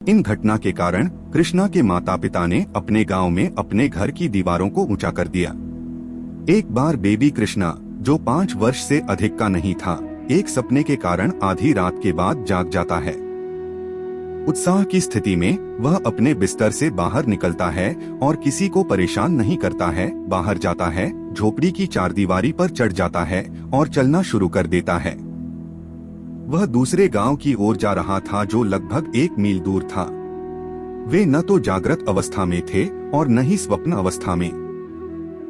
इन घटना के कारण कृष्णा के माता पिता ने अपने गांव में अपने घर की दीवारों को ऊंचा कर दिया। एक बार बेबी कृष्णा, जो 5 वर्ष से अधिक का नहीं था, एक सपने के कारण आधी रात के बाद जाग जाता है। उत्साह की स्थिति में वह अपने बिस्तर से बाहर निकलता है और किसी को परेशान नहीं करता है। बाहर जाता है, झोपड़ी की चारदीवारी पर चढ़ जाता है और चलना शुरू कर देता है। वह दूसरे गांव की ओर जा रहा था जो लगभग 1 मील दूर था। वे न तो जागृत अवस्था में थे और न ही स्वप्न अवस्था में,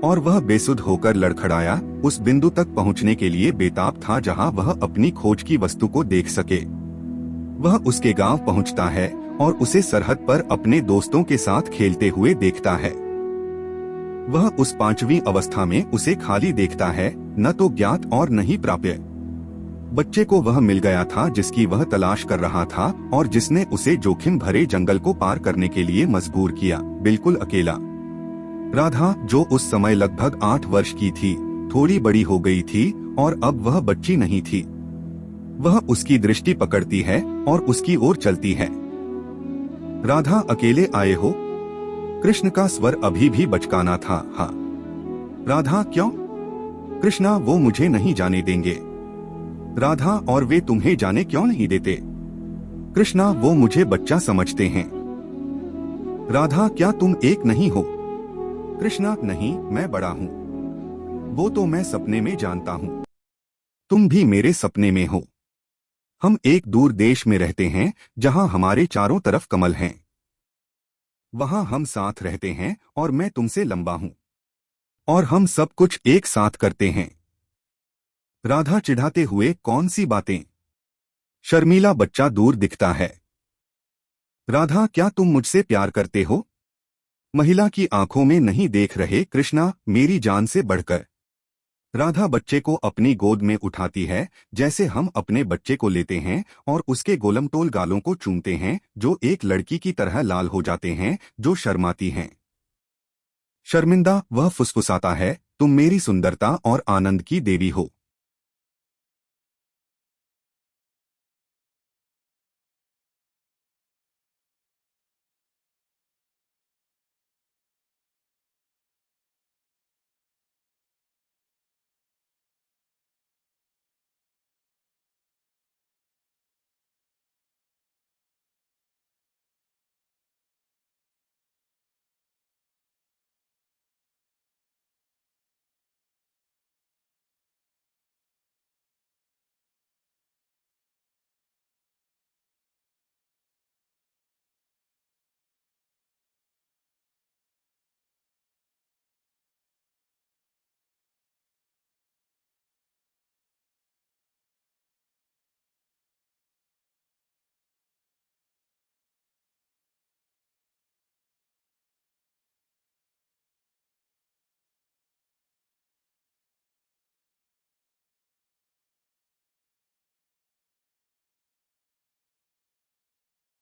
और वह बेसुध होकर लड़खड़ाया उस बिंदु तक पहुंचने के लिए बेताब था जहां वह अपनी खोज की वस्तु को देख सके। वह उसके गांव पहुंचता है और उसे सरहद पर अपने दोस्तों के साथ खेलते हुए देखता है। वह उस 5वीं अवस्था में उसे खाली देखता है, न तो ज्ञात और न ही प्राप्य। बच्चे को वह मिल गया था जिसकी वह तलाश कर रहा था और जिसने उसे जोखिम भरे जंगल को पार करने के लिए मजबूर किया, बिल्कुल अकेला। राधा, जो उस समय लगभग 8 वर्ष की थी, थोड़ी बड़ी हो गई थी और अब वह बच्ची नहीं थी। वह उसकी दृष्टि पकड़ती है और उसकी ओर चलती है। राधा, अकेले आए हो? कृष्ण का स्वर अभी भी बचकाना था। हाँ। राधा, क्यों? कृष्णा, वो मुझे नहीं जाने देंगे। राधा, और वे तुम्हें जाने क्यों नहीं देते? कृष्णा, वो मुझे बच्चा समझते हैं। राधा, क्या तुम एक नहीं हो? कृष्णा, नहीं, मैं बड़ा हूँ। वो तो मैं सपने में जानता हूँ। तुम भी मेरे सपने में हो। हम एक दूर देश में रहते हैं जहां हमारे चारों तरफ कमल हैं। वहां हम साथ रहते हैं और मैं तुमसे लंबा हूं और हम सब कुछ एक साथ करते हैं। राधा, चिढ़ाते हुए कौन सी बातें? शर्मीला बच्चा दूर दिखता है। राधा, क्या तुम मुझसे प्यार करते हो? महिला की आंखों में नहीं देख रहे कृष्णा, मेरी जान से बढ़कर। राधा बच्चे को अपनी गोद में उठाती है जैसे हम अपने बच्चे को लेते हैं और उसके गोलमटोल गालों को चूमते हैं जो एक लड़की की तरह लाल हो जाते हैं जो शर्माती हैं। शर्मिंदा, वह फुसफुसाता है, तुम मेरी सुंदरता और आनंद की देवी हो।